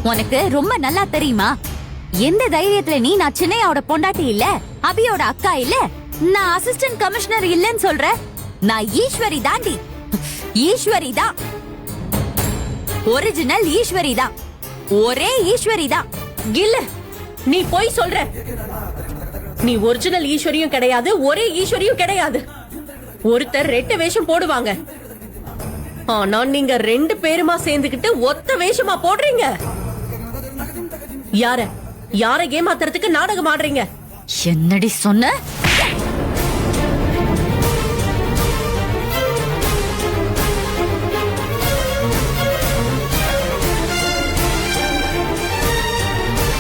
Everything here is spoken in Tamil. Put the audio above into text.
உனக்கு ரொம்ப நல்லா தெரியுமா? எந்த தைரியத்துல நீ நான் சின்னையாவோட பொண்டாட்டி இல்ல, அபியோட அக்கா இல்ல, நான் அசிஸ்டன்ட் கமிஷனர் இல்லன்னு சொல்ற? நான் ஈஸ்வரி தாண்டி, ஈஸ்வரி தான், ஒரிஜினல் ஈஸ்வரி தான், ஒரே ஈஸ்வரி தான். இல்ல, நீ போய் சொல்ற. நீ ஒரிஜினல் ஈஸ்வரியும் கிடையாது, ஒரே ஈஸ்வரியும் கிடையாது. ஒருத்தர் 2 வேஷம் போடுவாங்க, ஆனா நீங்க 2 பேருமா சேர்ந்துகிட்டு ஒத்த வேஷமா போடுறீங்க. யார ஏமாத்துறதுக்கு நாடகம் ஆடுறீங்க? என்னடி சொன்ன?